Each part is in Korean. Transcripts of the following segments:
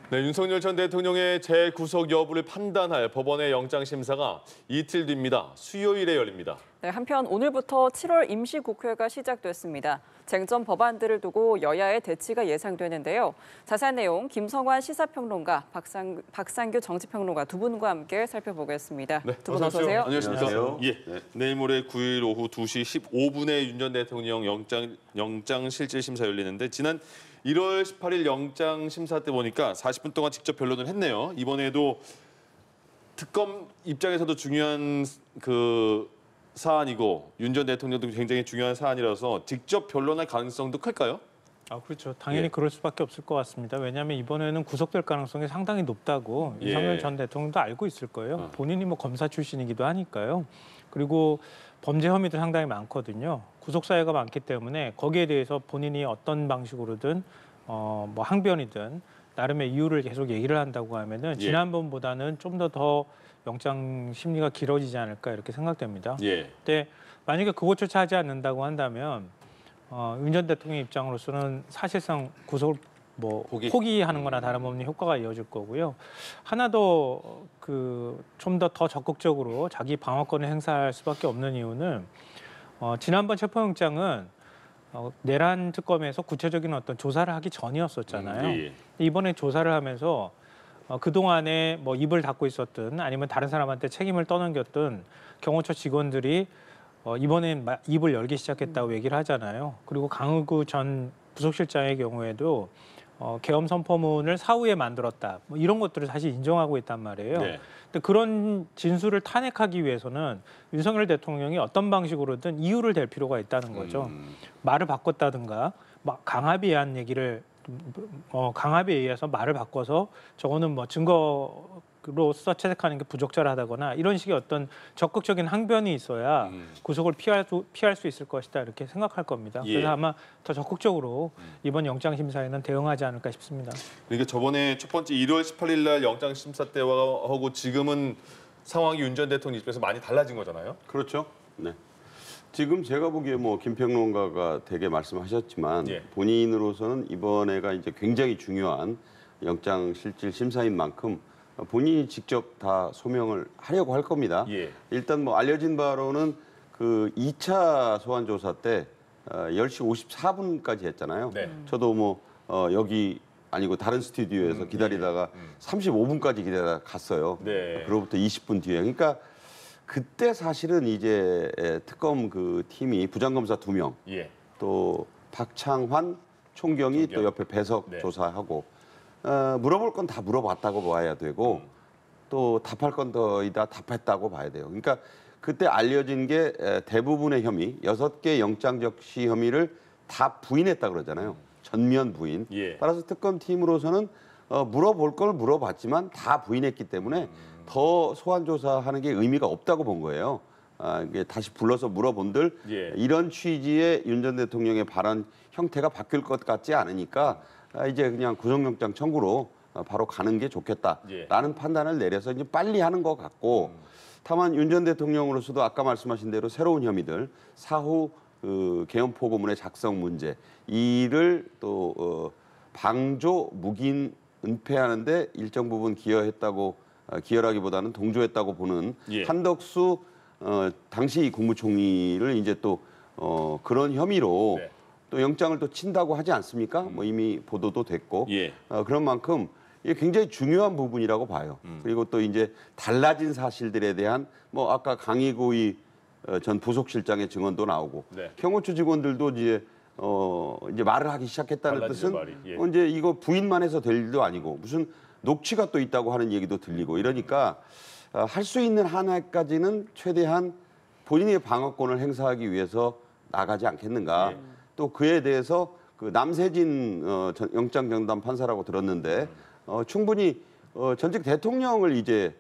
네, 윤석열 전 대통령의 재구속 여부를 판단할 법원의 영장심사가 이틀 뒤입니다. 수요일에 열립니다. 네, 한편 오늘부터 7월 임시국회가 시작됐습니다. 쟁점 법안들을 두고 여야의 대치가 예상되는데요. 자세한 내용 김성환 시사평론가, 박상규 정치평론가 두 분과 함께 살펴보겠습니다. 네, 두 분 어서 오세요. 안녕하십니까. 안녕하세요. 예, 내일 모레 9일 오후 2시 15분에 윤 전 대통령 영장 실질 심사 열리는데 지난 1월 18일 영장 심사 때 보니까 40분 동안 직접 변론을 했네요. 이번에도 특검 입장에서도 중요한 사안이고 윤 전 대통령도 굉장히 중요한 사안이라서 직접 변론할 가능성도 클까요? 그렇죠. 당연히 예. 그럴 수밖에 없을 것 같습니다. 왜냐하면 이번에는 구속될 가능성이 상당히 높다고 예. 윤석열 전 대통령도 알고 있을 거예요. 본인이 검사 출신이기도 하니까요. 그리고 범죄 혐의도 상당히 많거든요. 구속 사유가 많기 때문에 거기에 대해서 본인이 어떤 방식으로든 항변이든 나름의 이유를 계속 얘기를 한다고 하면은 지난번보다는 좀 더 영장 심리가 길어지지 않을까 이렇게 생각됩니다. 예. 근데 만약에 그것조차 하지 않는다고 한다면 윤 전 대통령 입장으로서는 사실상 구속을 포기하는 거나 다름없는 효과가 이어질 거고요. 하나 더 좀 더 적극적으로 자기 방어권을 행사할 수밖에 없는 이유는 지난번 체포영장은 내란 특검에서 구체적인 어떤 조사를 하기 전이었었잖아요. 예. 이번에 조사를 하면서 그동안에 입을 닫고 있었든 아니면 다른 사람한테 책임을 떠넘겼던 경호처 직원들이 이번엔 입을 열기 시작했다고 얘기를 하잖아요. 그리고 강의구 전 부속실장의 경우에도 계엄 선포문을 사후에 만들었다. 이런 것들을 사실 인정하고 있단 말이에요. 네. 근데 그런 진술을 탄핵하기 위해서는 윤석열 대통령이 어떤 방식으로든 이유를 댈 필요가 있다는 거죠. 말을 바꿨다든가 강압에 의한 얘기를 강압에 의해서 말을 바꿔서 저거는 증거로서 채택하는 게 부적절하다거나 이런 식의 어떤 적극적인 항변이 있어야 구속을 피할 수 있을 것이다 이렇게 생각할 겁니다. 예. 그래서 아마 더 적극적으로 이번 영장 심사에는 대응하지 않을까 싶습니다. 그러니까 저번에 첫 번째 1월 18일 날 영장 심사 때와 하고 지금은 상황이 윤 전 대통령 입장에서 많이 달라진 거잖아요. 그렇죠. 네. 지금 제가 보기에 김평론가가 되게 말씀하셨지만 예. 본인으로서는 이번에가 이제 굉장히 중요한 영장 실질 심사인 만큼 본인이 직접 다 소명을 하려고 할 겁니다. 예. 일단 알려진 바로는 2차 소환 조사 때 10시 54분까지 했잖아요. 네. 저도 여기 아니고 다른 스튜디오에서 기다리다가 35분까지 기다리다가 갔어요. 네. 그로부터 20분 뒤에. 그러니까 그때 사실은 이제 특검 팀이 부장검사 2명, 예. 또 박창환 총경이 또 옆에 배석 네. 조사하고 물어볼 건 다 물어봤다고 봐야 되고 또 답할 건 거의 다 답했다고 봐야 돼요. 그러니까 그때 알려진 게 대부분의 혐의, 6개 영장 적시 혐의를 다 부인했다 그러잖아요. 전면 부인. 예. 따라서 특검 팀으로서는 물어볼 걸 물어봤지만 다 부인했기 때문에 더 소환 조사하는 게 의미가 없다고 본 거예요. 이게 다시 불러서 물어본들 예. 이런 취지의 윤 전 대통령의 발언 형태가 바뀔 것 같지 않으니까 이제 그냥 구속영장 청구로 바로 가는 게 좋겠다라는 판단을 내려서 이제 빨리 하는 것 같고 다만 윤 전 대통령으로서도 아까 말씀하신 대로 새로운 혐의들 사후 계엄 포고문의 작성 문제 이를 또 방조 묵인 은폐하는데 일정 부분 기여라기보다는 동조했다고 보는 예. 한덕수 당시 국무총리를 이제 또 그런 혐의로 네. 또 영장을 또 친다고 하지 않습니까? 이미 보도도 됐고 예. 그런 만큼 이게 굉장히 중요한 부분이라고 봐요. 그리고 또 이제 달라진 사실들에 대한 아까 강희구의 전 부속실장의 증언도 나오고 네. 경호처 직원들도 이제 말을 하기 시작했다는 달라지죠, 뜻은 말이. 예. 이제 이거 부인만 해서 될 일도 아니고 무슨 녹취가 또 있다고 하는 얘기도 들리고 이러니까 할 수 있는 한에까지는 최대한 본인의 방어권을 행사하기 위해서 나가지 않겠는가. 예. 또 그에 대해서 남세진 영장 전담 판사라고 들었는데 충분히 전직 대통령을 이제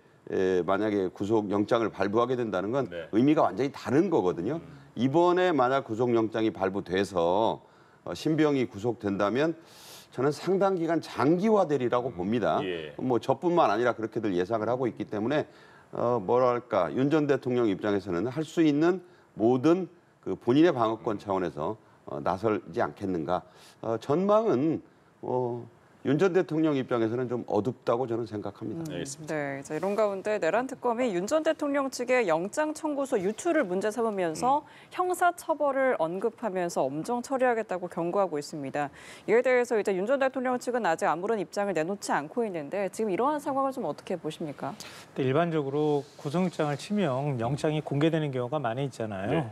만약에 구속 영장을 발부하게 된다는 건 네. 의미가 완전히 다른 거거든요. 이번에 만약 구속 영장이 발부돼서 신병이 구속된다면 저는 상당 기간 장기화되리라고 봅니다. 예. 저뿐만 아니라 그렇게들 예상을 하고 있기 때문에 윤 전 대통령 입장에서는 할 수 있는 모든 본인의 방어권 차원에서 나설지 않겠는가. 전망은 윤 전 대통령 입장에서는 좀 어둡다고 저는 생각합니다. 알겠습니다. 네, 자, 이런 가운데 내란 특검이 윤 전 대통령 측의 영장 청구서 유출을 문제 삼으면서 형사 처벌을 언급하면서 엄정 처리하겠다고 경고하고 있습니다. 이에 대해서 이제 윤 전 대통령 측은 아직 아무런 입장을 내놓지 않고 있는데 지금 이러한 상황을 좀 어떻게 보십니까? 근데 일반적으로 구속영장을 치면 영장이 공개되는 경우가 많이 있잖아요. 네.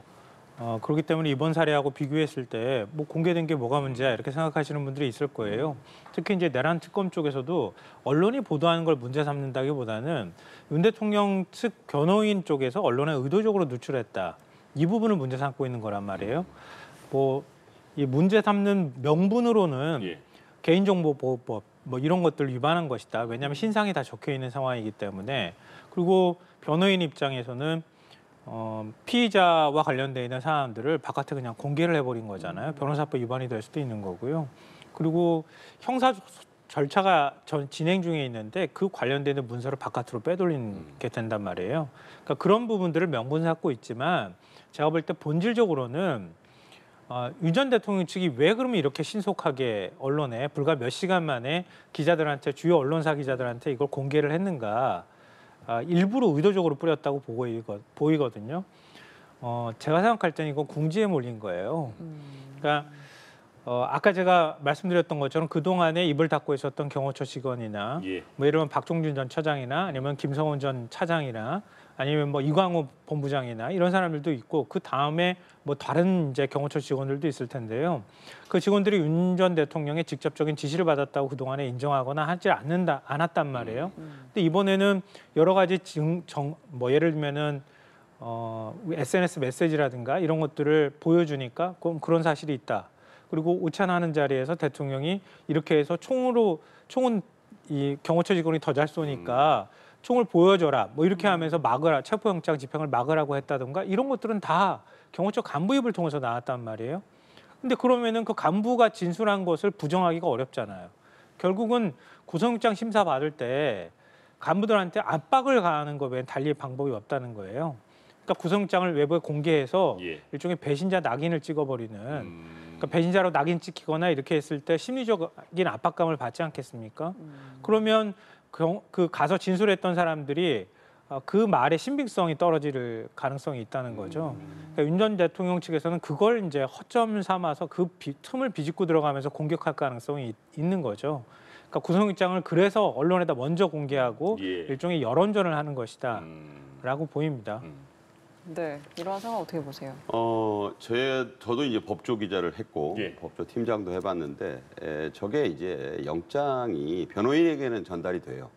그렇기 때문에 이번 사례하고 비교했을 때 뭐 공개된 게 뭐가 문제야 이렇게 생각하시는 분들이 있을 거예요. 특히 이제 내란 특검 쪽에서도 언론이 보도하는 걸 문제 삼는다기보다는 윤 대통령 측 변호인 쪽에서 언론에 의도적으로 누출했다. 이 부분을 문제 삼고 있는 거란 말이에요. 뭐 이 문제 삼는 명분으로는 예. 개인정보보호법 뭐 이런 것들을 위반한 것이다. 왜냐하면 신상이 다 적혀 있는 상황이기 때문에. 그리고 변호인 입장에서는 피의자와 관련돼 있는 사안들을 바깥에 그냥 공개를 해버린 거잖아요. 변호사법 위반이 될 수도 있는 거고요. 그리고 형사 절차가 진행 중에 있는데 그 관련되는 문서를 바깥으로 빼돌리게 된단 말이에요. 그러니까 그런 부분들을 명분 삼고 있지만 제가 볼 때 본질적으로는 윤 전 대통령 측이 왜 그러면 이렇게 신속하게 언론에 불과 몇 시간 만에 기자들한테 주요 언론사 기자들한테 이걸 공개를 했는가? 일부러 의도적으로 뿌렸다고 보이거든요. 제가 생각할 때는 이건 궁지에 몰린 거예요. 그러니까 아까 제가 말씀드렸던 것처럼 그동안에 입을 닫고 있었던 경호처 직원이나 예. 뭐 예를 들면 박종준 전 처장이나 아니면 김성훈 전 차장이나 아니면 뭐 이광호 본부장이나 이런 사람들도 있고 그 다음에 뭐 다른 이제 경호처 직원들도 있을 텐데요. 그 직원들이 윤 전 대통령의 직접적인 지시를 받았다고 그동안에 인정하거나 하지 않았단 말이에요. 근데 이번에는 여러 가지 뭐 예를 들면은 SNS 메시지라든가 이런 것들을 보여주니까 그런 사실이 있다. 그리고 오찬하는 자리에서 대통령이 이렇게 해서 총은 이 경호처 직원이 더 잘 쏘니까 총을 보여줘라. 뭐 이렇게 하면서 막으라. 체포영장 집행을 막으라고 했다던가 이런 것들은 다 경호처 간부 입을 통해서 나왔단 말이에요. 근데 그러면은 그 간부가 진술한 것을 부정하기가 어렵잖아요. 결국은 구속영장 심사 받을 때 간부들한테 압박을 가하는 것 외엔 달리 방법이 없다는 거예요. 그러니까 구속영장을 외부에 공개해서 예. 일종의 배신자 낙인을 찍어버리는 그러니까 배신자로 낙인 찍히거나 이렇게 했을 때 심리적인 압박감을 받지 않겠습니까? 그러면 그 가서 진술했던 사람들이 그 말의 신빙성이 떨어질 가능성이 있다는 거죠. 그러니까 윤 전 대통령 측에서는 그걸 이제 허점 삼아서 그 틈을 비집고 들어가면서 공격할 가능성이 있는 거죠. 그러니까 구속영장을 그래서 언론에다 먼저 공개하고 예. 일종의 여론전을 하는 것이다라고 보입니다. 네, 이러한 상황 어떻게 보세요? 저도 이제 법조 기자를 했고 예. 법조 팀장도 해봤는데 저게 이제 영장이 변호인에게는 전달이 돼요.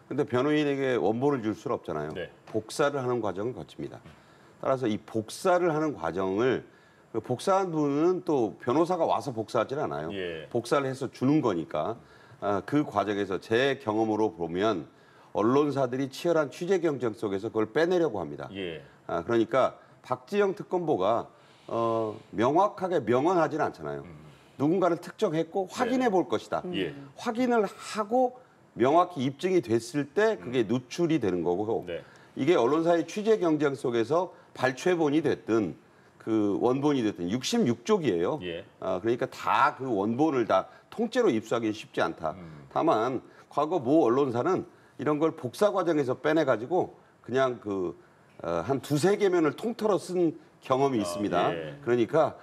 근데 변호인에게 원본을 줄 수는 없잖아요. 네. 복사를 하는 과정을 거칩니다. 따라서 이 복사를 하는 과정을 그 복사한 분은 또 변호사가 와서 복사하지는 않아요. 예. 복사를 해서 주는 거니까 그 과정에서 제 경험으로 보면 언론사들이 치열한 취재 경쟁 속에서 그걸 빼내려고 합니다. 예. 그러니까 박지영 특검보가 명확하게 명언하지는 않잖아요. 누군가를 특정했고 확인해 볼 것이다. 예. 확인을 하고 명확히 입증이 됐을 때 그게 누출이 되는 거고 네. 이게 언론사의 취재 경쟁 속에서 발췌본이 됐든 그 원본이 됐든 66쪽이에요. 예. 그러니까 다 그 원본을 다 통째로 입수하기 쉽지 않다. 다만 과거 모 언론사는 이런 걸 복사 과정에서 빼내가지고 그냥 한 두세 개면을 통틀어 쓴 경험이 있습니다. 예. 그러니까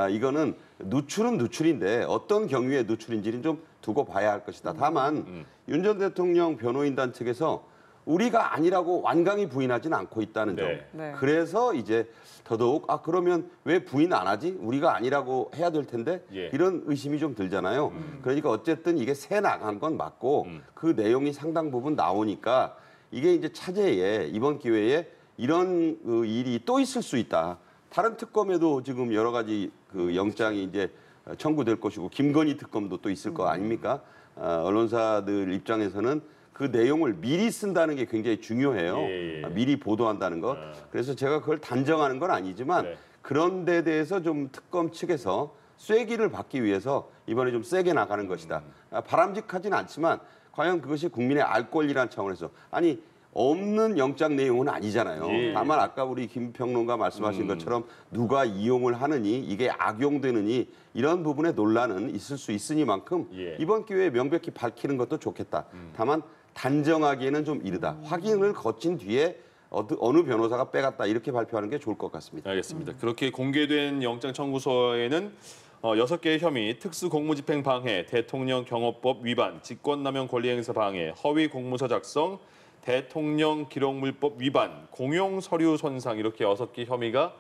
이거는 누출은 누출인데 어떤 경위의 누출인지는 좀 두고 봐야 할 것이다. 다만 윤 전 대통령 변호인단 측에서 우리가 아니라고 완강히 부인하지는 않고 있다는 점. 네. 네. 그래서 이제 더더욱 그러면 왜 부인 안 하지? 우리가 아니라고 해야 될 텐데 예. 이런 의심이 좀 들잖아요. 그러니까 어쨌든 이게 새 나간 건 맞고 그 내용이 상당 부분 나오니까 이게 이제 차제에 이번 기회에 이런 일이 또 있을 수 있다. 다른 특검에도 지금 여러 가지 그 영장이 이제 청구될 것이고 김건희 특검도 또 있을 거 아닙니까? 언론사들 입장에서는 그 내용을 미리 쓴다는 게 굉장히 중요해요. 예. 미리 보도한다는 것. 그래서 제가 그걸 단정하는 건 아니지만 네. 그런 데 대해서 좀 특검 측에서 쐐기를 받기 위해서 이번에 좀 세게 나가는 것이다. 바람직하진 않지만 과연 그것이 국민의 알 권리라는 차원에서 아니 없는 영장 내용은 아니잖아요. 예. 다만 아까 우리 김 평론가 말씀하신 것처럼 누가 이용을 하느니 이게 악용되느니 이런 부분에 논란은 있을 수 있으니만큼 예. 이번 기회에 명백히 밝히는 것도 좋겠다. 다만 단정하기에는 좀 이르다. 확인을 거친 뒤에 어느 변호사가 빼갔다 이렇게 발표하는 게 좋을 것 같습니다. 알겠습니다. 그렇게 공개된 영장 청구서에는 6개의 혐의, 특수공무집행 방해, 대통령 경호법 위반, 직권남용 권리행사 방해, 허위 공문서 작성, 대통령 기록물법 위반, 공용 서류 손상 이렇게 6개 혐의가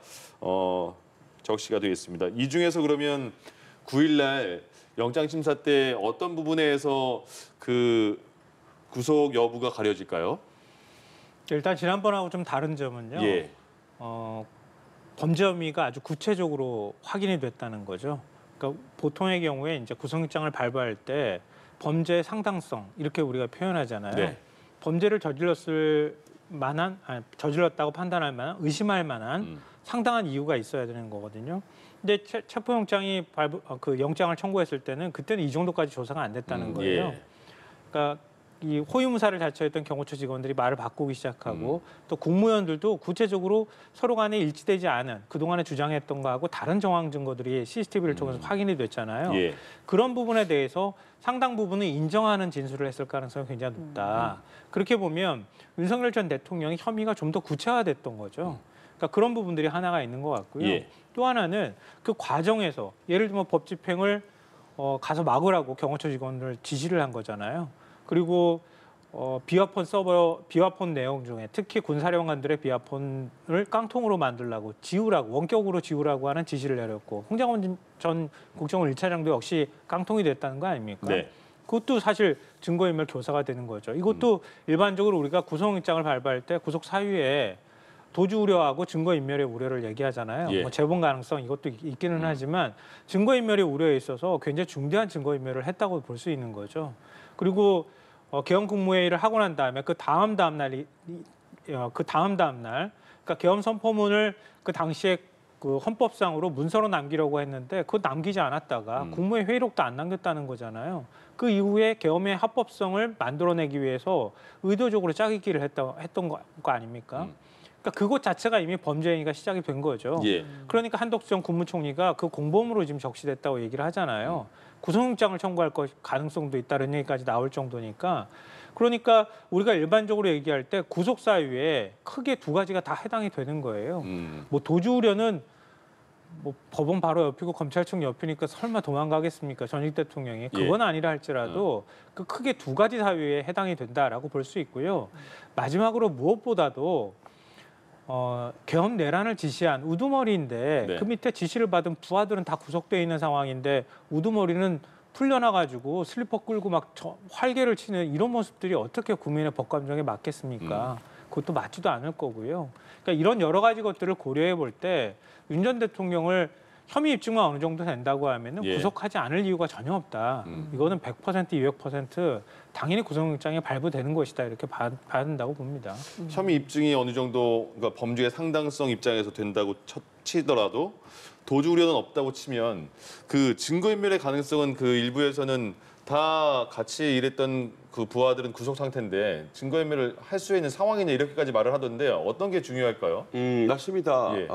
적시가 되어 있습니다. 이 중에서 그러면 9일날 영장 심사 때 어떤 부분에서 그 구속 여부가 가려질까요? 일단 지난번하고 좀 다른 점은요. 예. 범죄 혐의가 아주 구체적으로 확인이 됐다는 거죠. 그러니까 보통의 경우에 이제 구속영장을 발부할 때 범죄의 상당성 이렇게 우리가 표현하잖아요. 네. 범죄를 저질렀다고 판단할 만한, 의심할 만한 상당한 이유가 있어야 되는 거거든요. 근데 체포영장이 그 영장을 청구했을 때는 그때는 이 정도까지 조사가 안 됐다는 거예요. 예. 그러니까 이 호위무사를 자처했던 경호처 직원들이 말을 바꾸기 시작하고 또 국무위원들도 구체적으로 서로 간에 일치되지 않은 그동안에 주장했던 거하고 다른 정황 증거들이 CCTV를 통해서 확인이 됐잖아요. 예. 그런 부분에 대해서 상당 부분은 인정하는 진술을 했을 가능성이 굉장히 높다. 그렇게 보면 윤석열 전 대통령의 혐의가 좀 더 구체화됐던 거죠. 그러니까 그런 부분들이 하나가 있는 것 같고요. 예. 또 하나는 그 과정에서 예를 들면 법 집행을 가서 막으라고 경호처 직원을 지시를 한 거잖아요. 그리고 비화폰 내용 중에 특히 군사령관들의 비화폰을 깡통으로 만들라고 지우라고 원격으로 지우라고 하는 지시를 내렸고 홍장원 전 국정원 1차장도 역시 깡통이 됐다는 거 아닙니까? 네. 그것도 사실 증거인멸 교사가 되는 거죠. 이것도 일반적으로 우리가 구속영장을 발부할 때 구속 사유에 도주 우려하고 증거인멸의 우려를 얘기하잖아요. 예. 뭐 재본 가능성 이것도 있기는 하지만 증거인멸의 우려에 있어서 굉장히 중대한 증거인멸을 했다고 볼 수 있는 거죠. 그리고 계엄 국무회의를 하고 난 다음에 그 다음 날, 그러니까 계엄 선포문을 그 당시에 그 헌법상으로 문서로 남기려고 했는데 그거 남기지 않았다가 국무회의 회의록도 안 남겼다는 거잖아요. 그 이후에 계엄의 합법성을 만들어내기 위해서 의도적으로 짜깁기를 했던 거 아닙니까? 그러니까 그것 자체가 이미 범죄 행위가 시작이 된 거죠. 예. 그러니까 한덕수 전 국무총리가 그 공범으로 지금 적시됐다고 얘기를 하잖아요. 구속영장을 청구할 가능성도 있다는 얘기까지 나올 정도니까. 그러니까 우리가 일반적으로 얘기할 때 구속 사유에 크게 두 가지가 다 해당이 되는 거예요. 뭐 도주 우려는 뭐 법원 바로 옆이고 검찰청 옆이니까 설마 도망가겠습니까? 전직 대통령이. 그건 아니라 할지라도 그 크게 두 가지 사유에 해당이 된다라고 볼 수 있고요. 마지막으로 무엇보다도 계엄 내란을 지시한 우두머리인데 네. 그 밑에 지시를 받은 부하들은 다 구속돼 있는 상황인데 우두머리는 풀려나가지고 슬리퍼 끌고 막 활개를 치는 이런 모습들이 어떻게 국민의 법감정에 맞겠습니까? 그것도 맞지도 않을 거고요. 그러니까 이런 여러 가지 것들을 고려해 볼 때 윤 전 대통령을 혐의 입증만 어느 정도 된다고 하면은 예. 구속하지 않을 이유가 전혀 없다. 이거는 100% 200% 당연히 구속영장이 발부되는 것이다 이렇게 봐야 된다고 봅니다. 혐의 입증이 어느 정도 그러니까 범죄의 상당성 입장에서 된다고 치더라도 도주 우려는 없다고 치면 그 증거인멸의 가능성은 그 일부에서는 다 같이 일했던 그 부하들은 구속 상태인데 증거인멸을 할 수 있는 상황이냐 이렇게까지 말을 하던데 어떤 게 중요할까요? 맞습니다. 예.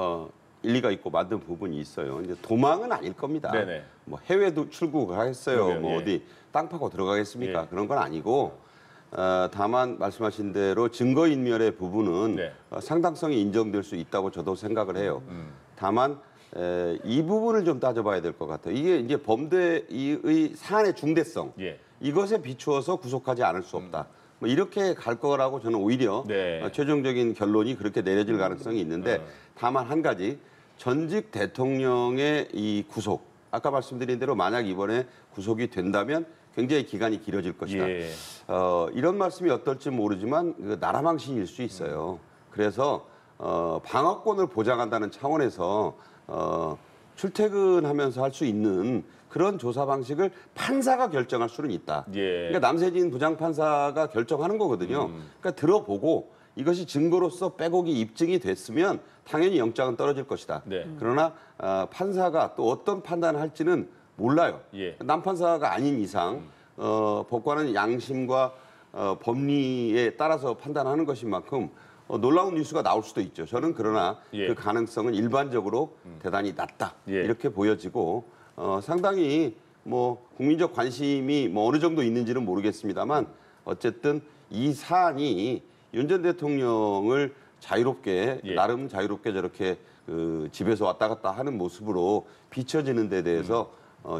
일리가 있고 맞는 부분이 있어요. 이제 도망은 아닐 겁니다. 네네. 뭐 해외도 출국하겠어요. 그러게요, 뭐 예. 어디 땅 파고 들어가겠습니까? 예. 그런 건 아니고 다만 말씀하신 대로 증거인멸의 부분은 네. 상당성이 인정될 수 있다고 저도 생각을 해요. 다만 이 부분을 좀 따져봐야 될 것 같아요. 이게 이제 범죄의 사안의 중대성 예. 이것에 비추어서 구속하지 않을 수 없다. 뭐 이렇게 갈 거라고 저는 오히려 네. 최종적인 결론이 그렇게 내려질 가능성이 있는데 다만 한 가지 전직 대통령의 이 구속 아까 말씀드린 대로 만약 이번에 구속이 된다면 굉장히 기간이 길어질 것이다. 예. 이런 말씀이 어떨지 모르지만 그 나라망신일 수 있어요. 그래서 방어권을 보장한다는 차원에서 출퇴근하면서 할 수 있는 그런 조사 방식을 판사가 결정할 수는 있다. 예. 그러니까 남세진 부장판사가 결정하는 거거든요. 그러니까 들어보고 이것이 증거로서 빼곡이 입증이 됐으면 당연히 영장은 떨어질 것이다. 네. 그러나 판사가 또 어떤 판단을 할지는 몰라요. 예. 남판사가 아닌 이상 법관은 양심과 법리에 따라서 판단하는 것인 만큼 놀라운 뉴스가 나올 수도 있죠. 저는 그러나 예. 그 가능성은 일반적으로 대단히 낮다 예. 이렇게 보여지고 상당히 뭐 국민적 관심이 뭐 어느 정도 있는지는 모르겠습니다만 어쨌든 이 사안이 윤 전 대통령을 자유롭게 예. 나름 자유롭게 저렇게 그 집에서 왔다 갔다 하는 모습으로 비춰지는 데 대해서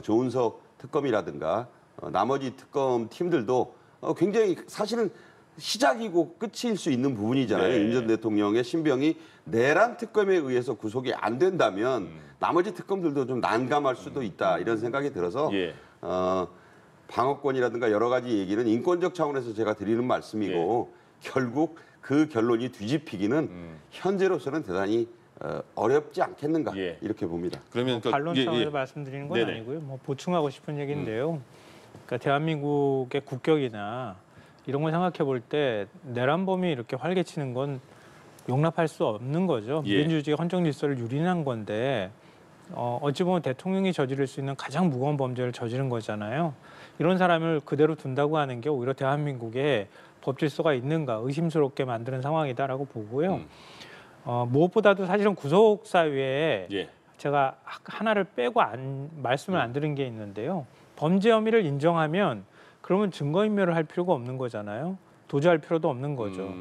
조은석 특검이라든가 나머지 특검 팀들도 굉장히 사실은 시작이고 끝일 수 있는 부분이잖아요. 네. 윤 전 대통령의 신병이 내란 특검에 의해서 구속이 안 된다면 나머지 특검들도 좀 난감할 수도 있다 이런 생각이 들어서 예. 방어권이라든가 여러 가지 얘기는 인권적 차원에서 제가 드리는 말씀이고 결국 그 결론이 뒤집히기는 현재로서는 대단히 어렵지 않겠는가 예. 이렇게 봅니다. 그러면 그- 반론 예, 차원에서 예. 말씀드리는 건 네네. 아니고요. 뭐 보충하고 싶은 얘기인데요. 그러니까 대한민국의 국격이나 이런 걸 생각해 볼 때 내란범이 이렇게 활개치는 건 용납할 수 없는 거죠. 예. 민주주의 헌정 질서를 유린한 건데 어찌 보면 대통령이 저지를 수 있는 가장 무거운 범죄를 저지른 거잖아요. 이런 사람을 그대로 둔다고 하는 게 오히려 대한민국에 법 질서가 있는가 의심스럽게 만드는 상황이다라고 보고요. 무엇보다도 사실은 구속 사유에 예. 제가 하나를 빼고 말씀을 안 드린 게 있는데요. 범죄 혐의를 인정하면 그러면 증거인멸을 할 필요가 없는 거잖아요. 도주할 필요도 없는 거죠.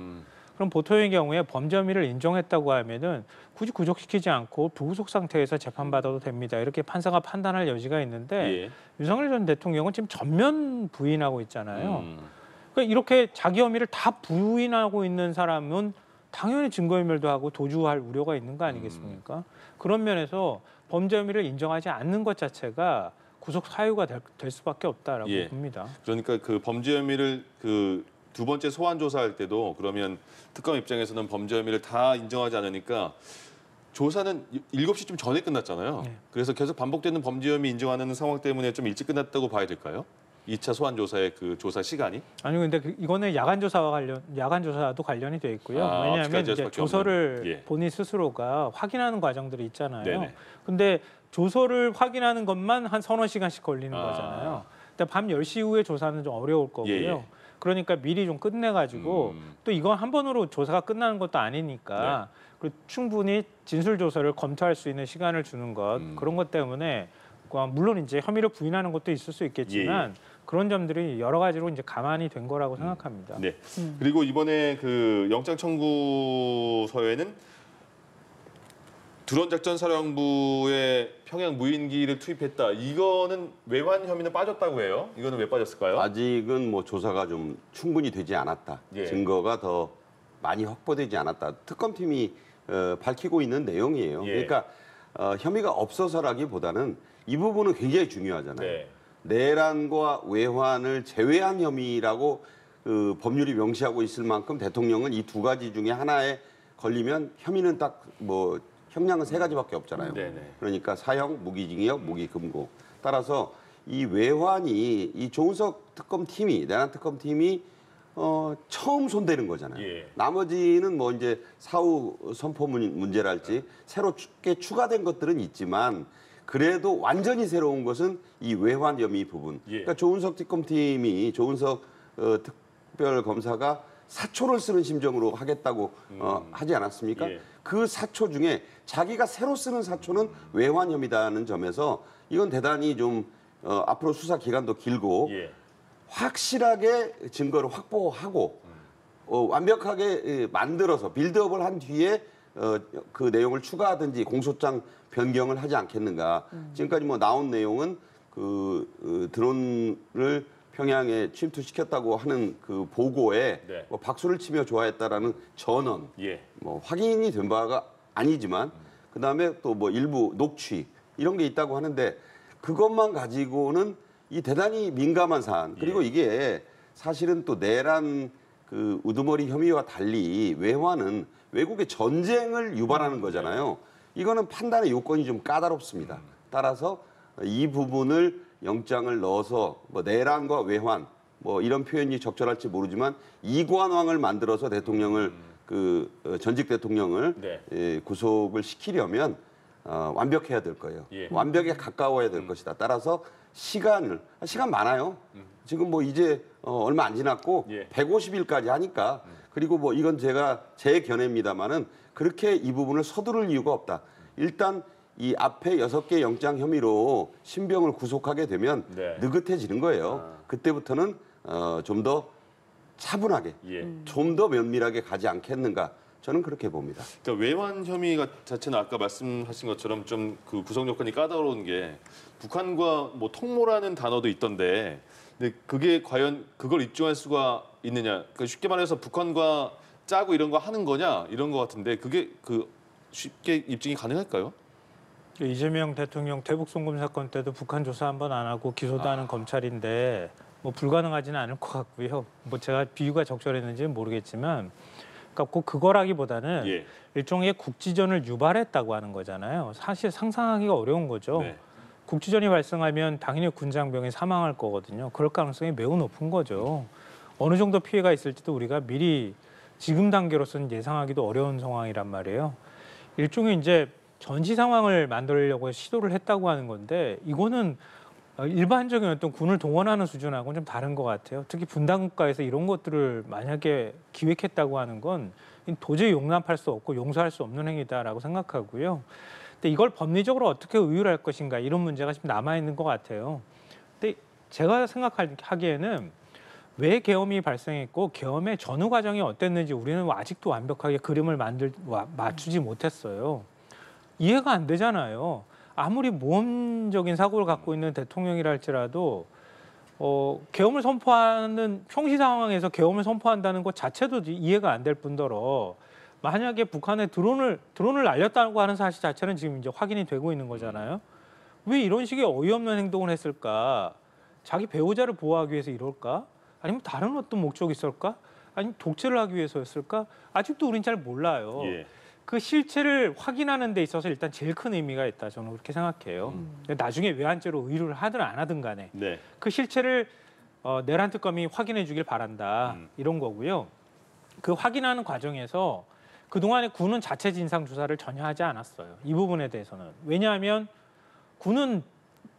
그럼 보통의 경우에 범죄 혐의를 인정했다고 하면은 굳이 구속시키지 않고 부구속 상태에서 재판받아도 됩니다. 이렇게 판사가 판단할 여지가 있는데 예. 윤석열 전 대통령은 지금 전면 부인하고 있잖아요. 그러니까 이렇게 자기 혐의를 다 부인하고 있는 사람은 당연히 증거인멸도 하고 도주할 우려가 있는 거 아니겠습니까? 그런 면에서 범죄 혐의를 인정하지 않는 것 자체가 구속 사유가 될 수밖에 없다라고 예. 봅니다. 그러니까 그 범죄 혐의를 그 두 번째 소환 조사할 때도 그러면 특검 입장에서는 범죄 혐의를 다 인정하지 않으니까 조사는 7시쯤 전에 끝났잖아요. 네. 그래서 계속 반복되는 범죄 혐의 인정하는 상황 때문에 좀 일찍 끝났다고 봐야 될까요? 2차 소환 조사의 그 조사 시간이? 아니 근데 이거는 야간 조사도 관련이 돼 있고요. 아, 왜냐하면 압수까지 할 이제 수밖에 조서를 없는. 예. 본인 스스로가 확인하는 과정들이 있잖아요. 네네. 근데 조서를 확인하는 것만 한 서너 시간씩 걸리는 아. 거잖아요. 근데 밤 10시 이후에 조사는 좀 어려울 거고요. 예, 예. 그러니까 미리 좀 끝내가지고 또 이건 한 번으로 조사가 끝나는 것도 아니니까 네. 그리고 충분히 진술 조서를 검토할 수 있는 시간을 주는 것 그런 것 때문에 물론 이제 혐의를 부인하는 것도 있을 수 있겠지만 그런 점들이 여러 가지로 이제 감안이 된 거라고 생각합니다. 네. 그리고 이번에 그 영장 청구서에는 드론 작전 사령부에 평양 무인기를 투입했다. 이거는 외환 혐의는 빠졌다고 해요. 이거는 왜 빠졌을까요? 아직은 뭐 조사가 좀 충분히 되지 않았다. 예. 증거가 더 많이 확보되지 않았다. 특검팀이 밝히고 있는 내용이에요. 예. 그러니까 혐의가 없어서라기보다는 이 부분은 굉장히 중요하잖아요. 네. 내란과 외환을 제외한 혐의라고 그 법률이 명시하고 있을 만큼 대통령은 이 두 가지 중에 하나에 걸리면 혐의는 딱 뭐 형량은 세 가지밖에 없잖아요. 네네. 그러니까 사형, 무기징역, 무기금고. 따라서 이 외환이 이 조은석 특검팀이 내란 특검팀이 처음 손대는 거잖아요. 예. 나머지는 뭐 이제 사후 선포 문제랄지 새롭게 추가된 것들은 있지만 그래도 완전히 새로운 것은 이 외환 혐의 부분. 예. 그러니까 조은석 특검팀이 조은석 특별검사가 사초를 쓰는 심정으로 하겠다고 하지 않았습니까? 예. 그 사초 중에 자기가 새로 쓰는 사초는 외환 혐의다는 점에서 이건 대단히 좀 앞으로 수사 기간도 길고 예. 확실하게 증거를 확보하고 완벽하게 만들어서 빌드업을 한 뒤에 그 내용을 추가하든지 공소장 변경을 하지 않겠는가. 지금까지 뭐 나온 내용은 드론을 평양에 침투시켰다고 하는 그 보고에 네. 뭐 박수를 치며 좋아했다라는 전언, 예. 뭐 확인이 된 바가 아니지만 그 다음에 또 뭐 일부 녹취 이런 게 있다고 하는데 그것만 가지고는 이 대단히 민감한 사안 그리고 이게 사실은 또 내란 그 우두머리 혐의와 달리 외환은 외국의 전쟁을 유발하는 거잖아요. 이거는 판단의 요건이 좀 까다롭습니다. 따라서 이 부분을 영장을 넣어서 뭐 내란과 외환 뭐 이런 표현이 적절할지 모르지만 이관왕을 만들어서 대통령을 그 전직 대통령을 네. 구속을 시키려면 완벽해야 될 거예요. 예. 완벽에 가까워야 될 것이다. 따라서 시간 많아요. 지금 뭐 이제 얼마 안 지났고 예. 150일까지 하니까 그리고 뭐 이건 제 견해입니다만은 그렇게 이 부분을 서두를 이유가 없다. 일단 이 앞에 6개 영장 혐의로 신병을 구속하게 되면 네. 느긋해지는 거예요. 그때부터는 좀 더 차분하게, 예. 좀 더 면밀하게 가지 않겠는가. 저는 그렇게 봅니다. 그러니까 외환 혐의 자체는 아까 말씀하신 것처럼 좀 그 구성 요건이 까다로운 게 북한과 뭐 통모라는 단어도 있던데, 근데 그게 과연 그걸 입증할 수가 있느냐? 그러니까 쉽게 말해서 북한과 짜고 이런 거 하는 거냐 이런 거 같은데 그게 그 쉽게 입증이 가능할까요? 이재명 대통령 대북 송금 사건 때도 북한 조사 한 번 안 하고 기소도 하는 검찰인데 뭐 불가능하지는 않을 것 같고요. 뭐 제가 비유가 적절했는지는 모르겠지만, 그러니까 꼭 그거라기보다는 예. 일종의 국지전을 유발했다고 하는 거잖아요. 사실 상상하기가 어려운 거죠. 네. 국지전이 발생하면 당연히 군장병이 사망할 거거든요. 그럴 가능성이 매우 높은 거죠. 어느 정도 피해가 있을지도 우리가 미리 지금 단계로서는 예상하기도 어려운 상황이란 말이에요. 일종의 이제 전시 상황을 만들려고 시도를 했다고 하는 건데, 이거는 일반적인 어떤 군을 동원하는 수준하고는 좀 다른 것 같아요. 특히 분단 국가에서 이런 것들을 만약에 기획했다고 하는 건 도저히 용납할 수 없고 용서할 수 없는 행위다라고 생각하고요. 근데 이걸 법리적으로 어떻게 의율할 것인가, 이런 문제가 지금 남아 있는 것 같아요. 근데 제가 생각하기에는 왜 계엄이 발생했고 계엄의 전후 과정이 어땠는지 우리는 아직도 완벽하게 그림을 맞추지 못했어요. 이해가 안 되잖아요. 아무리 모험적인 사고를 갖고 있는 대통령이라 할지라도 계엄을 선포하는 평시 상황에서 계엄을 선포한다는 것 자체도 이해가 안 될 뿐더러, 만약에 북한에 드론을 날렸다고 하는 사실 자체는 지금 이제 확인이 되고 있는 거잖아요. 왜 이런 식의 어이없는 행동을 했을까? 자기 배우자를 보호하기 위해서 이럴까? 아니면 다른 어떤 목적이 있을까? 아니면 독재를 하기 위해서였을까? 아직도 우린 잘 몰라요. 예. 그 실체를 확인하는 데 있어서 일단 제일 큰 의미가 있다, 저는 그렇게 생각해요. 나중에 외환죄로 의뢰를 하든 안 하든 간에 네. 그 실체를 내란 특검이 확인해 주길 바란다, 이런 거고요. 그 확인하는 과정에서 그동안에 군은 자체 진상 조사를 전혀 하지 않았어요. 이 부분에 대해서는. 왜냐하면 군은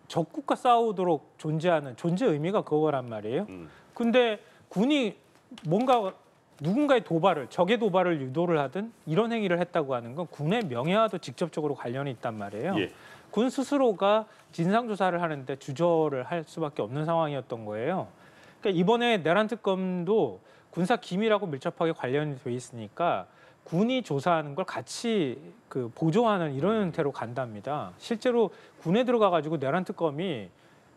적국과 싸우도록 존재하는 존재 의미가 그거란 말이에요. 근데 군이 뭔가 누군가의 적의 도발을 유도를 하든 이런 행위를 했다고 하는 건 군의 명예와도 직접적으로 관련이 있단 말이에요. 예. 군 스스로가 진상조사를 하는데 주저를 할 수밖에 없는 상황이었던 거예요. 그러니까 이번에 내란 특검도 군사 기밀하고 밀접하게 관련이 돼 있으니까 군이 조사하는 걸 같이 보조하는 이런 형태로 간답니다. 실제로 군에 들어가가지고 내란 특검이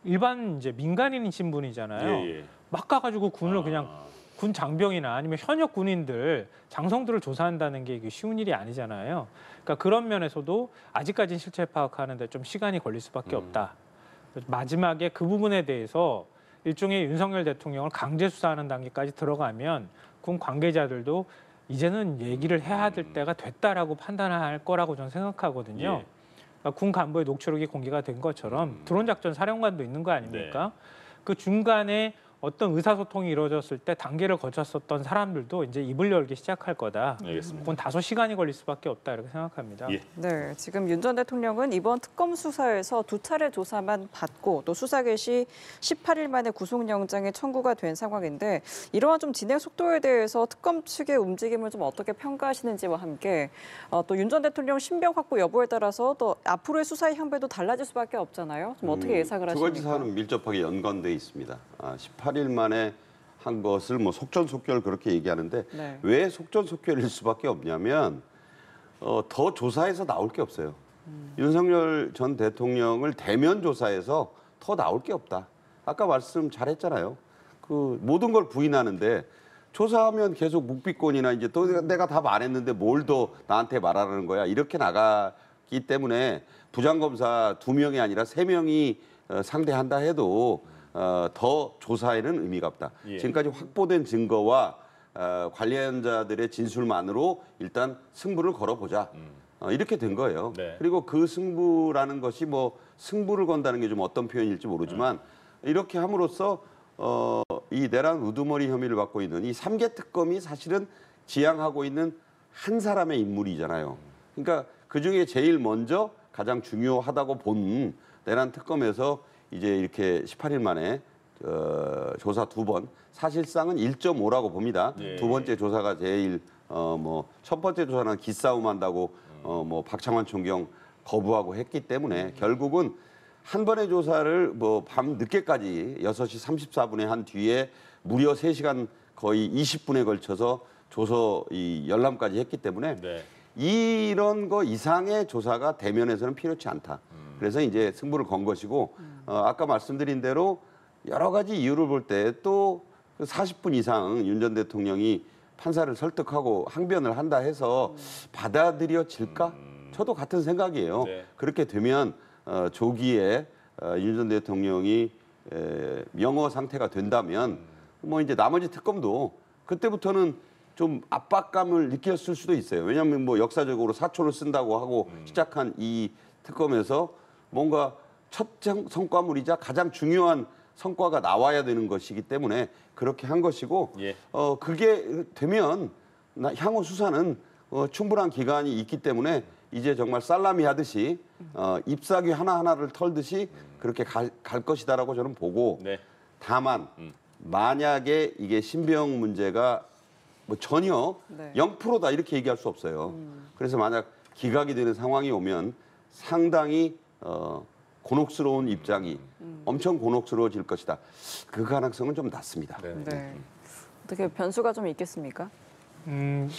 일반 이제 민간인이신 분이잖아요. 예. 막 가가지고 군을 그냥 군 장병이나 아니면 현역 군인들, 장성들을 조사한다는 게 이게 쉬운 일이 아니잖아요. 그러니까 그런 면에서도 아직까지는 실체 파악하는데 좀 시간이 걸릴 수밖에 없다. 마지막에 그 부분에 대해서 일종의 윤석열 대통령을 강제 수사하는 단계까지 들어가면 군 관계자들도 이제는 얘기를 해야 될 때가 됐다라고 판단할 거라고 저는 생각하거든요. 예. 그러니까 군 간부의 녹취록이 공개가 된 것처럼 드론 작전 사령관도 있는 거 아닙니까? 네. 그 중간에 어떤 의사소통이 이루어졌을 때 단계를 거쳤었던 사람들도 이제 입을 열기 시작할 거다. 알겠습니다. 그건 다소 시간이 걸릴 수밖에 없다, 이렇게 생각합니다. 예. 네, 지금 윤 전 대통령은 이번 특검 수사에서 2차례 조사만 받고 또 수사 개시 18일 만에 구속영장이 청구가 된 상황인데, 이러한 좀 진행 속도에 대해서 특검 측의 움직임을 좀 어떻게 평가하시는지와 함께 또 윤 전 대통령 신병 확보 여부에 따라서 또 앞으로의 수사의 향배도 달라질 수밖에 없잖아요. 좀 어떻게 예상을 두 하십니까? 가지 사안은 밀접하게 연관돼 있습니다. 18일 만에 한 것을 뭐 속전속결 그렇게 얘기하는데 네. 왜 속전속결일 수밖에 없냐면 더 조사해서 나올 게 없어요. 윤석열 전 대통령을 대면 조사해서 더 나올 게 없다. 아까 말씀 잘했잖아요. 그 모든 걸 부인하는데 조사하면 계속 묵비권이나 이제 또 내가 다 말했는데 뭘 더 나한테 말하라는 거야. 이렇게 나가기 때문에 부장검사 2명이 아니라 3명이 상대한다 해도 더 조사에는 의미가 없다. 예. 지금까지 확보된 증거와 관련자들의 진술만으로 일단 승부를 걸어보자. 이렇게 된 거예요. 네. 그리고 그 승부라는 것이 뭐 승부를 건다는 게 좀 어떤 표현일지 모르지만 이렇게 함으로써 이 내란 우두머리 혐의를 받고 있는 이 3개 특검이 사실은 지향하고 있는 한 사람의 인물이잖아요. 그러니까 그중에 제일 먼저 가장 중요하다고 본 내란 특검에서 이제 이렇게 18일 만에 조사 2번, 사실상은 1.5라고 봅니다. 예. 두 번째 조사가 제일 뭐 첫 번째 조사는 기싸움 한다고 뭐 박창환 총경 거부하고 했기 때문에 결국은 한 번의 조사를 뭐 밤 늦게까지 6시 34분에 한 뒤에 무려 3시간 거의 20분에 걸쳐서 조서 이 열람까지 했기 때문에 네. 이런 거 이상의 조사가 대면에서는 필요치 않다. 그래서 이제 승부를 건 것이고 아까 말씀드린 대로 여러 가지 이유를 볼 때 또 40분 이상 윤 전 대통령이 판사를 설득하고 항변을 한다 해서 받아들여질까? 저도 같은 생각이에요. 네. 그렇게 되면 조기에 윤 전 대통령이 명어 상태가 된다면 뭐 이제 나머지 특검도 그때부터는 좀 압박감을 느꼈을 수도 있어요. 왜냐하면 뭐 역사적으로 사초를 쓴다고 하고 시작한 이 특검에서 뭔가 첫 성과물이자 가장 중요한 성과가 나와야 되는 것이기 때문에 그렇게 한 것이고 예. 그게 되면 향후 수사는 충분한 기간이 있기 때문에 이제 정말 살라미 하듯이 잎사귀 하나하나를 털듯이 그렇게 갈 것이다라고 저는 보고 네. 다만 만약에 이게 신병 문제가 뭐 전혀 네. 0%다 이렇게 얘기할 수 없어요. 그래서 만약 기각이 되는 상황이 오면 상당히 곤혹스러운 입장이 엄청 곤혹스러워질 것이다. 그 가능성은 좀 낮습니다. 네. 네. 어떻게 변수가 좀 있겠습니까?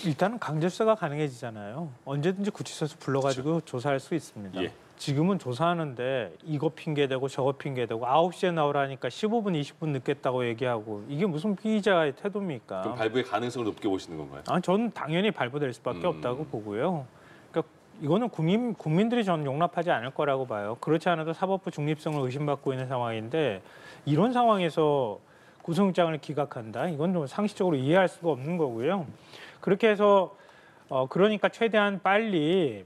일단은 강제 수사가 가능해지잖아요. 언제든지 구치소에서 불러가지고 조사할 수 있습니다. 예. 지금은 조사하는데 이거 핑계대고 저거 핑계대고 9시에 나오라니까 15분, 20분 늦겠다고 얘기하고 이게 무슨 피의자의 태도입니까? 그럼 발부의 가능성을 높게 보시는 건가요? 저는 당연히 발부될 수밖에 없다고 보고요. 그러니까 이거는 국민들이 저는 용납하지 않을 거라고 봐요. 그렇지 않아도 사법부 중립성을 의심받고 있는 상황인데 이런 상황에서 구속영장을 기각한다? 이건 좀 상식적으로 이해할 수가 없는 거고요. 그렇게 해서 그러니까 최대한 빨리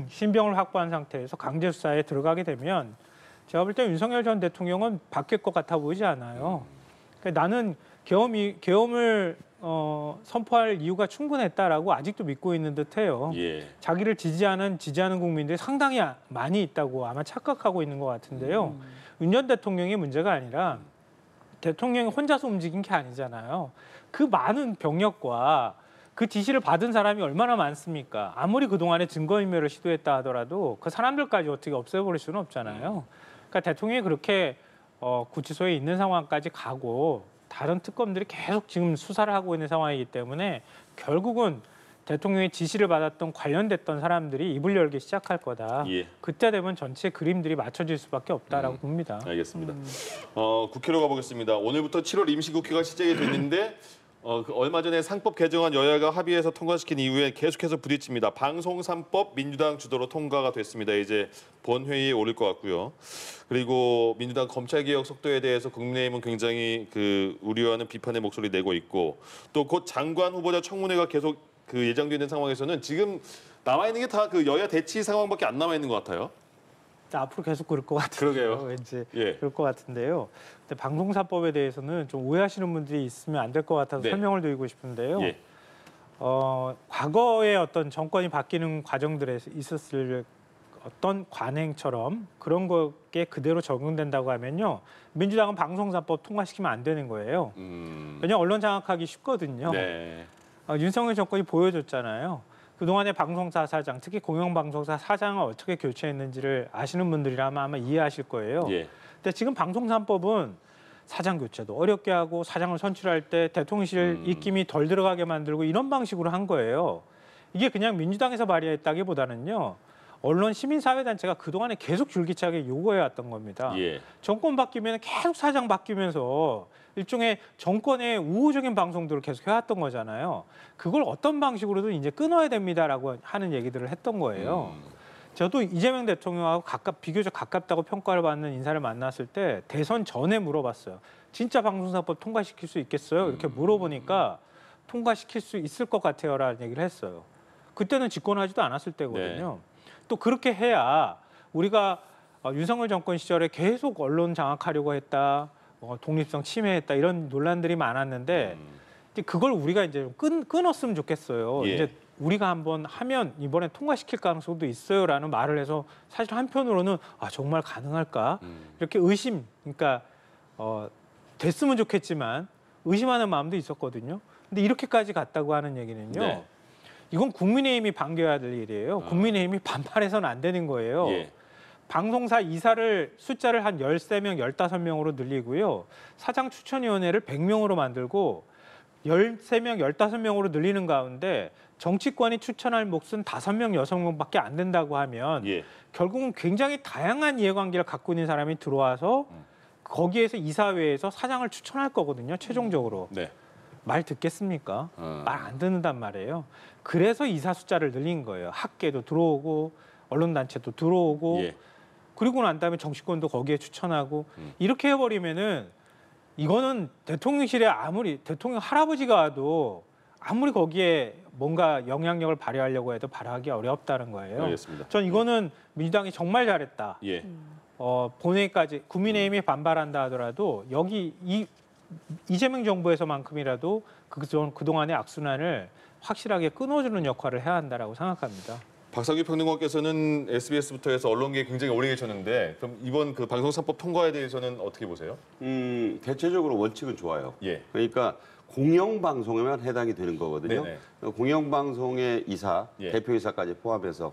신병을 확보한 상태에서 강제 수사에 들어가게 되면 제가 볼 때 윤석열 전 대통령은 바뀔 것 같아 보이지 않아요. 그러니까 나는 계엄을 선포할 이유가 충분했다라고 아직도 믿고 있는 듯해요. 예. 자기를 지지하는 국민들이 상당히 많이 있다고 아마 착각하고 있는 것 같은데요. 윤 전 대통령의 문제가 아니라 대통령이 혼자서 움직인 게 아니잖아요. 그 많은 병력과 그 지시를 받은 사람이 얼마나 많습니까? 아무리 그동안에 증거인멸을 시도했다 하더라도 그 사람들까지 어떻게 없애버릴 수는 없잖아요. 그러니까 대통령이 그렇게 구치소에 있는 상황까지 가고 다른 특검들이 계속 지금 수사를 하고 있는 상황이기 때문에 결국은 대통령의 지시를 받았던 관련됐던 사람들이 입을 열기 시작할 거다. 예. 그때 되면 전체 그림들이 맞춰질 수밖에 없다라고 봅니다. 알겠습니다. 국회로 가보겠습니다. 오늘부터 7월 임시국회가 시작이 됐는데 얼마 전에 상법 개정안 여야가 합의해서 통과시킨 이후에 계속해서 부딪힙니다. 방송 3법 민주당 주도로 통과가 됐습니다. 이제 본회의에 오를 것 같고요. 그리고 민주당 검찰개혁 속도에 대해서 국민의힘은 굉장히 우려하는 비판의 목소리 내고 있고 또 곧 장관 후보자 청문회가 계속 예정되어 있는 상황에서는 지금 남아있는 게 다 여야 대치 상황밖에 안 남아있는 것 같아요. 앞으로 계속 그럴 것 같은데요. 그러게요. 왠지 예. 그럴 것 같은데요. 근데 방송사법에 대해서는 좀 오해하시는 분들이 있으면 안 될 것 같아서 네. 설명을 설명을 드리고 싶은데요. 예. 과거에 어떤 정권이 바뀌는 과정들에 있었을 어떤 관행처럼 그런 것에 그대로 적용된다고 하면요. 민주당은 방송사법 통과시키면 안 되는 거예요. 왜냐하면 언론 장악하기 쉽거든요. 네. 윤석열 정권이 보여줬잖아요. 그동안의 방송사 사장, 특히 공영방송사 사장을 어떻게 교체했는지를 아시는 분들이라면 아마 이해하실 거예요. 예. 근데 지금 방송3법은 사장 교체도 어렵게 하고 사장을 선출할 때 대통령실 입김이 덜 들어가게 만들고 이런 방식으로 한 거예요. 이게 그냥 민주당에서 발의했다기보다는요. 언론 시민사회단체가 그동안에 계속 줄기차게 요구해왔던 겁니다. 예. 정권 바뀌면 계속 사장 바뀌면서 일종의 정권의 우호적인 방송들을 계속 해왔던 거잖아요. 그걸 어떤 방식으로든 이제 끊어야 됩니다라고 하는 얘기들을 했던 거예요. 저도 이재명 대통령하고 비교적 가깝다고 평가를 받는 인사를 만났을 때 대선 전에 물어봤어요. 진짜 방송사법 통과시킬 수 있겠어요? 이렇게 물어보니까 통과시킬 수 있을 것 같아요라는 얘기를 했어요. 그때는 집권하지도 않았을 때거든요. 또 그렇게 해야 우리가 윤석열 정권 시절에 계속 언론 장악하려고 했다. 독립성 침해했다 이런 논란들이 많았는데 이제 그걸 우리가 이제 끊었으면 좋겠어요. 예. 이제 우리가 한번 하면 이번에 통과시킬 가능성도 있어요라는 말을 해서 사실 한편으로는 정말 가능할까 이렇게 의심, 그러니까 됐으면 좋겠지만 의심하는 마음도 있었거든요. 근데 이렇게까지 갔다고 하는 얘기는요. 네. 이건 국민의힘이 반겨야 될 일이에요. 국민의힘이 반발해서는 안 되는 거예요. 예. 방송사 이사를 숫자를 한 13명, 15명으로 늘리고요. 사장 추천위원회를 100명으로 만들고 13명, 15명으로 늘리는 가운데 정치권이 추천할 몫은 5명, 6명밖에 안 된다고 하면 예. 결국은 굉장히 다양한 이해관계를 갖고 있는 사람이 들어와서 거기에서 이사회에서 사장을 추천할 거거든요. 최종적으로. 네. 말 듣겠습니까? 말 안 듣는단 말이에요. 그래서 이사 숫자를 늘린 거예요. 학계도 들어오고 언론단체도 들어오고 예. 그리고 난 다음에 정치권도 거기에 추천하고 이렇게 해버리면은 이거는 대통령실에 아무리 대통령 할아버지가 와도 아무리 거기에 뭔가 영향력을 발휘하려고 해도 발휘하기 어렵다는 거예요. 알겠습니다. 전 이거는 민주당이 정말 잘했다. 예. 본회의까지 국민의힘이 반발한다 하더라도 여기 이재명 정부에서만큼이라도 그동안의 악순환을 확실하게 끊어주는 역할을 해야 한다라고 생각합니다. 박상규 평론가께서는 SBS부터 해서 언론계에 굉장히 오래 계셨는데 그럼 이번 그 방송 3법 통과에 대해서는 어떻게 보세요? 대체적으로 원칙은 좋아요. 예. 그러니까 공영방송에만 해당이 되는 거거든요. 네네. 공영방송의 이사, 예. 대표이사까지 포함해서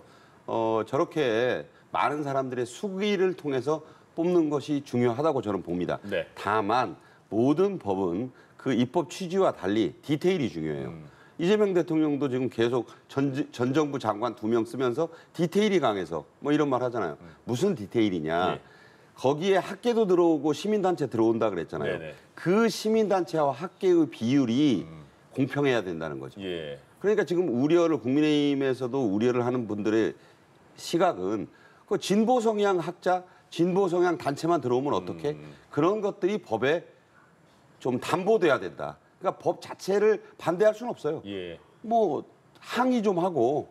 저렇게 많은 사람들의 수기를 통해서 뽑는 것이 중요하다고 저는 봅니다. 네. 다만 모든 법은 그 입법 취지와 달리 디테일이 중요해요. 이재명 대통령도 지금 계속 전 정부 장관 2명 쓰면서 디테일이 강해서 뭐 이런 말 하잖아요. 무슨 디테일이냐. 예. 거기에 학계도 들어오고 시민단체 들어온다 그랬잖아요. 네네. 그 시민단체와 학계의 비율이 공평해야 된다는 거죠. 예. 그러니까 지금 국민의힘에서도 우려를 하는 분들의 시각은 그 진보 성향 학자, 진보 성향 단체만 들어오면 어떻게? 그런 것들이 법에 좀 담보돼야 된다. 그러니까 법 자체를 반대할 수는 없어요. 예. 뭐 항의 좀 하고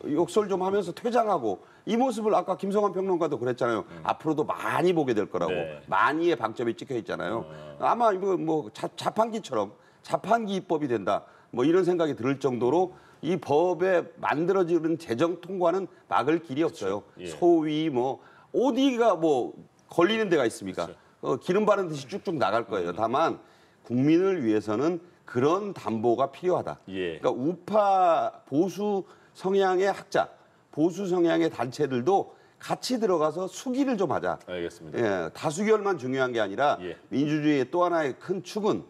욕설 좀 하면서 퇴장하고 이 모습을 아까 김성환 평론가도 그랬잖아요. 앞으로도 많이 보게 될 거라고. 네. 많이의 방점이 찍혀 있잖아요. 아마 이거 뭐 자판기처럼 자판기 입법이 된다. 뭐 이런 생각이 들 정도로 이 법에 만들어지는 재정 통과는 막을 길이 없어요. 예. 소위 뭐 어디가 뭐 걸리는 데가 있습니까? 그렇죠. 기름 바른 듯이 쭉쭉 나갈 거예요. 다만 국민을 위해서는 그런 담보가 필요하다. 예. 그러니까 우파 보수 성향의 학자, 보수 성향의 단체들도 같이 들어가서 수기를 좀 하자. 알겠습니다. 예, 다수결만 중요한 게 아니라 예. 민주주의의 또 하나의 큰 축은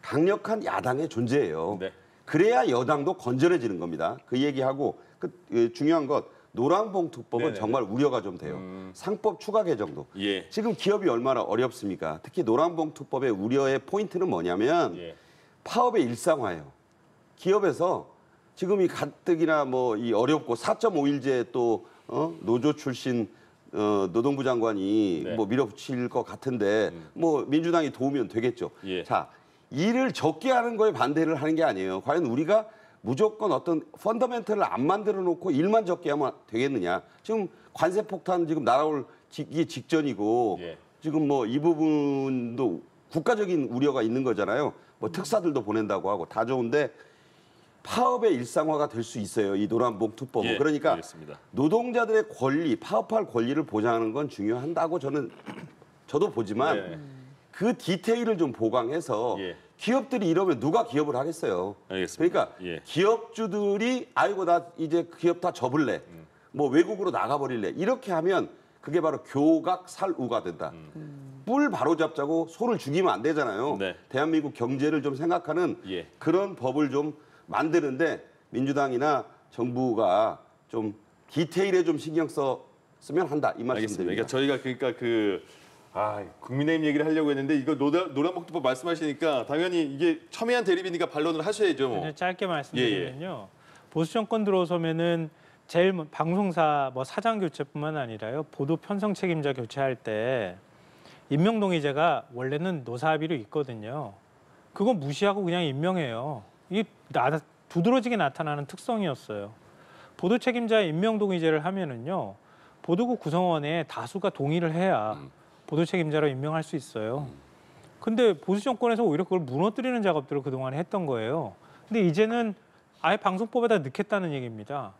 강력한 야당의 존재예요. 네. 그래야 여당도 건전해지는 겁니다. 그 얘기하고 중요한 것 노란봉투법은 네네. 정말 우려가 좀 돼요. 상법 추가 개정도. 예. 지금 기업이 얼마나 어렵습니까? 특히 노란봉투법의 우려의 포인트는 뭐냐면 예. 파업의 일상화예요. 기업에서 지금 이 가뜩이나 뭐 이 어렵고 4.5일제 또 노조 출신 노동부 장관이 네. 뭐 밀어붙일 것 같은데 뭐 민주당이 도우면 되겠죠. 예. 자, 일을 적게 하는 거에 반대를 하는 게 아니에요. 과연 우리가 무조건 어떤 펀더멘털을 안 만들어 놓고 일만 적게 하면 되겠느냐. 지금 관세 폭탄 지금 날아올 직전이고 예. 지금 뭐 이 부분도 국가적인 우려가 있는 거잖아요. 뭐 특사들도 보낸다고 하고 다 좋은데 파업의 일상화가 될 수 있어요. 이 노란봉투법은. 예, 그러니까 알겠습니다. 노동자들의 권리, 파업할 권리를 보장하는 건 중요한다고 저도 보지만 네. 그 디테일을 좀 보강해서 예. 기업들이 이러면 누가 기업을 하겠어요. 알겠습니다. 그러니까 예. 기업주들이 아이고 나 이제 기업 다 접을래. 뭐 외국으로 나가버릴래. 이렇게 하면 그게 바로 교각살우가 된다. 뿔 바로잡자고 소를 죽이면 안 되잖아요. 네. 대한민국 경제를 좀 생각하는 예. 그런 법을 좀 만드는데 민주당이나 정부가 좀 디테일에 좀 신경 쓰면 한다. 이 알겠습니다. 말씀드립니다. 그러니까 저희가 국민의힘 얘기를 하려고 했는데 이거 노란봉투법 말씀하시니까 당연히 이게 첨예한 대립이니까 반론을 하셔야죠. 그냥 짧게 말씀드리면요. 보수 정권 들어서면은 제일 방송사 뭐 사장 교체뿐만 아니라요. 보도 편성 책임자 교체할 때 임명동의제가 원래는 노사합의로 있거든요. 그거 무시하고 그냥 임명해요. 이게 두드러지게 나타나는 특성이었어요. 보도 책임자 임명동의제를 하면은요. 보도국 구성원에 다수가 동의를 해야 보도 책임자로 임명할 수 있어요. 근데 보수 정권에서 오히려 그걸 무너뜨리는 작업들을 그동안 했던 거예요. 근데 이제는 아예 방송법에다 넣겠다는 얘기입니다.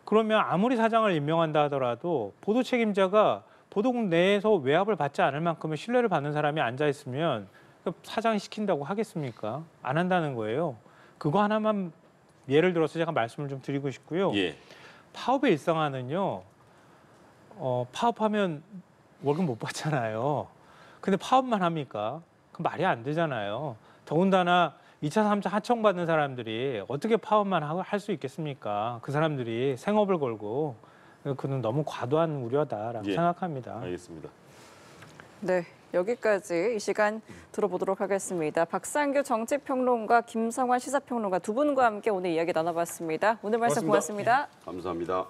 그러면 아무리 사장을 임명한다 하더라도 보도 책임자가 보도국 내에서 외압을 받지 않을 만큼의 신뢰를 받는 사람이 앉아 있으면 사장이 시킨다고 하겠습니까? 안 한다는 거예요. 그거 하나만 예를 들어서 제가 말씀을 좀 드리고 싶고요. 예. 파업의 일상화는요. 파업하면 월급 못 받잖아요. 근데 파업만 합니까? 그 말이 안 되잖아요. 더군다나 2차, 3차 하청받는 사람들이 어떻게 파업만 할 수 있겠습니까? 그 사람들이 생업을 걸고 그는 너무 과도한 우려다라고 예. 생각합니다. 알겠습니다. 네, 여기까지 이 시간 들어보도록 하겠습니다. 박상규 정치평론가, 김성환 시사평론가 두 분과 함께 오늘 이야기 나눠봤습니다. 오늘 말씀 고맙습니다. 감사합니다.